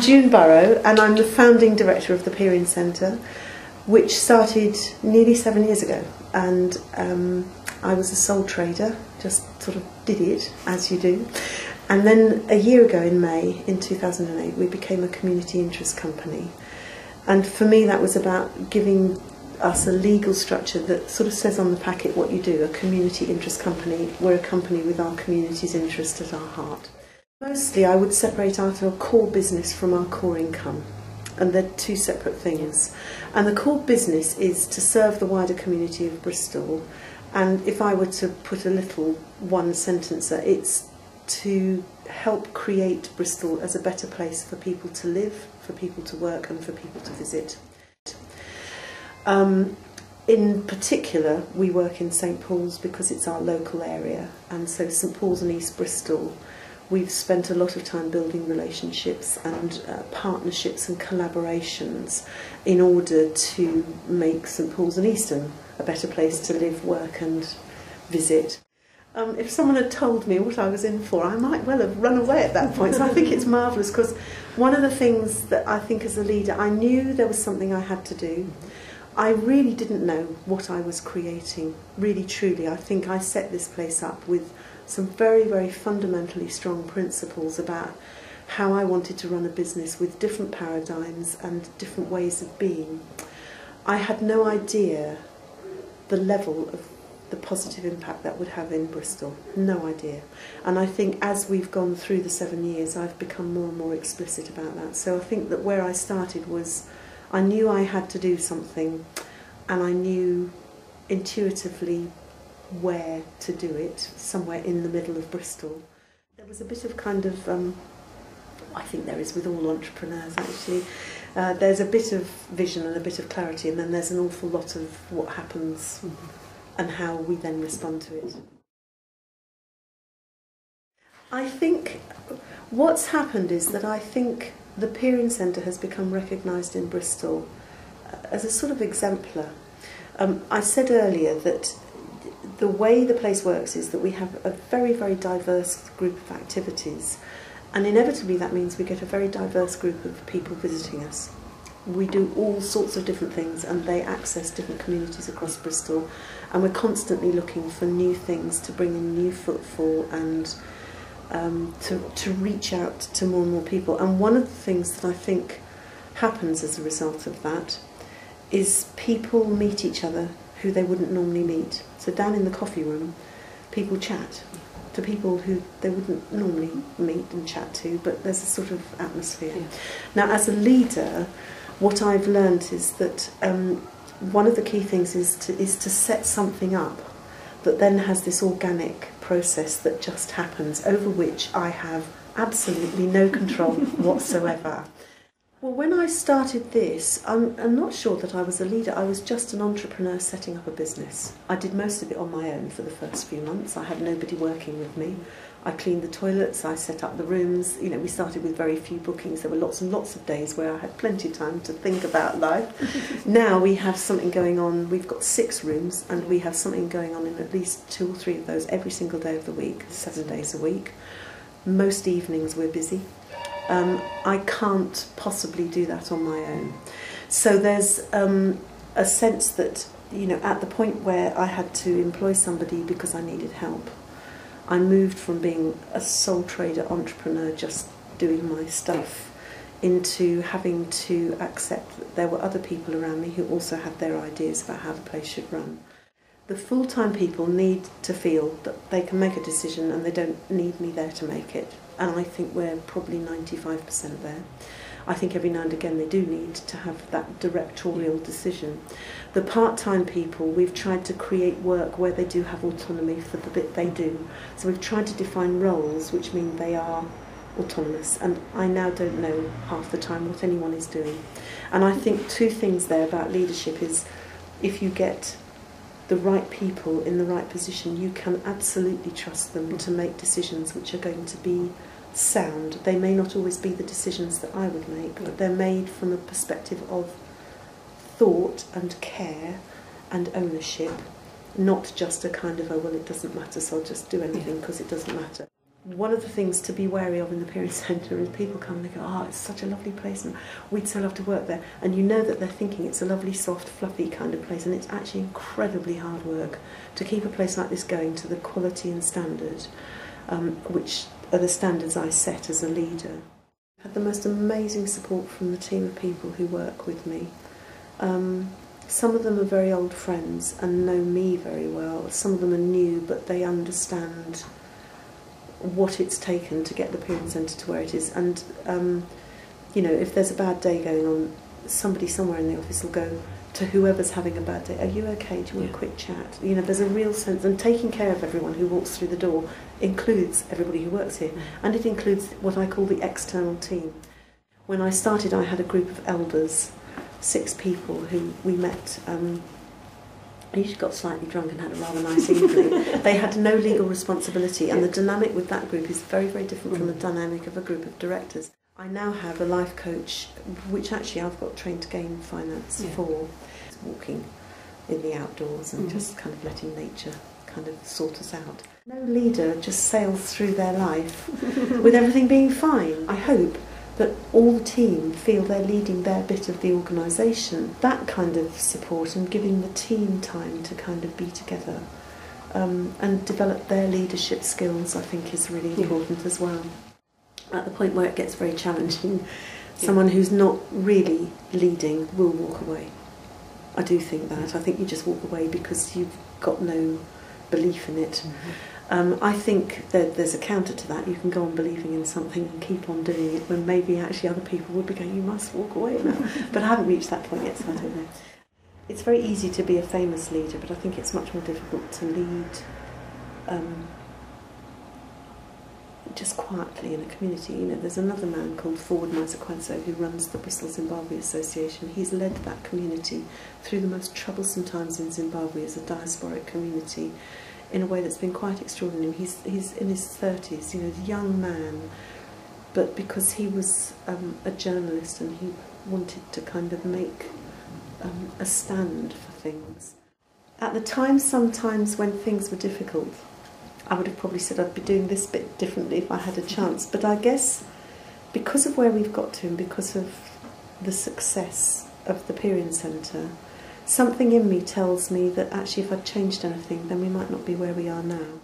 I'm June Burrough, and I'm the founding director of the Peering Centre, which started nearly 7 years ago. And I was a sole trader, just sort of did it as you do. And then a year ago in May, in 2008, we became a community interest company. And for me that was about giving us a legal structure that sort of says on the packet what you do, a community interest company. We're a company with our community's interest at our heart. Mostly I would separate out our core business from our core income, and they're two separate things. And the core business is to serve the wider community of Bristol, and if I were to put a little one sentencer, it's to help create Bristol as a better place for people to live, for people to work and for people to visit. In particular, we work in St Paul's because it's our local area, and so St Paul's and East Bristol, we've spent a lot of time building relationships and partnerships and collaborations in order to make St Paul's and Easton a better place to live, work and visit. If someone had told me what I was in for, I might well have run away at that point. So I think it's marvellous, because one of the things that I think as a leader, I knew there was something I had to do. I really didn't know what I was creating, really truly. I think I set this place up with some very, very fundamentally strong principles about how I wanted to run a business with different paradigms and different ways of being. I had no idea the level of the positive impact that would have in Bristol, no idea. And I think as we've gone through the 7 years, I've become more and more explicit about that. So I think that where I started was, I knew I had to do something, and I knew intuitively where to do it, somewhere in the middle of Bristol. There was a bit of kind of, I think there is with all entrepreneurs actually, there's a bit of vision and a bit of clarity, and then there's an awful lot of what happens and how we then respond to it. I think what's happened is that I think the Peering Centre has become recognised in Bristol as a sort of exemplar. I said earlier that the way the place works is that we have a very, very diverse group of activities, and inevitably that means we get a very diverse group of people visiting us. We do all sorts of different things, and they access different communities across Bristol, and we're constantly looking for new things to bring in new footfall and to reach out to more and more people. And one of the things that I think happens as a result of that is people meet each other who they wouldn't normally meet. So down in the coffee room, people chat to people who they wouldn't normally meet and chat to, but there's a sort of atmosphere. Yeah. Now, as a leader, what I've learned is that one of the key things is to set something up that then has this organic process that just happens, over which I have absolutely no control whatsoever. Well, when I started this, I'm not sure that I was a leader. I was just an entrepreneur setting up a business. I did most of it on my own for the first few months. I had nobody working with me. I cleaned the toilets, I set up the rooms. You know, we started with very few bookings. There were lots and lots of days where I had plenty of time to think about life. Now we have something going on. We've got 6 rooms, and we have something going on in at least 2 or 3 of those every single day of the week, 7 days a week. Most evenings we're busy. I can't possibly do that on my own. So there's a sense that, you know, at the point where I had to employ somebody because I needed help, I moved from being a sole trader entrepreneur just doing my stuff into having to accept that there were other people around me who also had their ideas about how the place should run. The full-time people need to feel that they can make a decision and they don't need me there to make it. And I think we're probably 95% there. I think every now and again they do need to have that directorial decision. The part-time people, we've tried to create work where they do have autonomy for the bit they do. So we've tried to define roles which mean they are autonomous, and I now don't know half the time what anyone is doing. And I think 2 things there about leadership is, if you get the right people in the right position, you can absolutely trust them to make decisions which are going to be sound. They may not always be the decisions that I would make, but they're made from a perspective of thought and care and ownership, not just a kind of, oh well, it doesn't matter, so I'll just do anything because it doesn't matter. One of the things to be wary of in the Period Centre is people come and they go, oh, it's such a lovely place and we'd so love to work there. And you know that they're thinking it's a lovely, soft, fluffy kind of place, and it's actually incredibly hard work to keep a place like this going to the quality and standard, which are the standards I set as a leader. I had the most amazing support from the team of people who work with me. Some of them are very old friends and know me very well. Some of them are new, but they understand what it's taken to get the Period Centre to where it is. And, you know, if there's a bad day going on, somebody somewhere in the office will go to whoever's having a bad day, are you okay, do you want a quick chat? You know, there's a real sense, and taking care of everyone who walks through the door includes everybody who works here, and it includes what I call the external team. When I started, I had a group of elders, 6 people who we met. I usually got slightly drunk and had a rather nice evening. They had no legal responsibility, and the dynamic with that group is very, very different from the dynamic of a group of directors. I now have a life coach, which actually I've got trained to gain finance for. Walking in the outdoors and just kind of letting nature kind of sort us out. No leader just sails through their life with everything being fine. I hope that all the team feel they're leading their bit of the organisation. That kind of support and giving the team time to kind of be together and develop their leadership skills, I think, is really important as well. At the point where it gets very challenging, someone who's not really leading will walk away. I do think that. I think you just walk away because you've got no belief in it. I think that there's a counter to that. You can go on believing in something and keep on doing it when maybe actually other people would be going, you must walk away now. But I haven't reached that point yet, so I don't know. It's very easy to be a famous leader, but I think it's much more difficult to lead just quietly in a community. You know, there's another man called Forward Masekwenso who runs the Bristol Zimbabwe Association. He's led that community through the most troublesome times in Zimbabwe as a diasporic community in a way that's been quite extraordinary. He's in his 30s, you know, a young man, but because he was a journalist and he wanted to kind of make a stand for things. At the time, sometimes when things were difficult, I would have probably said I'd be doing this bit differently if I had a chance. But I guess because of where we've got to and because of the success of the Period Centre, something in me tells me that actually if I'd changed anything, then we might not be where we are now.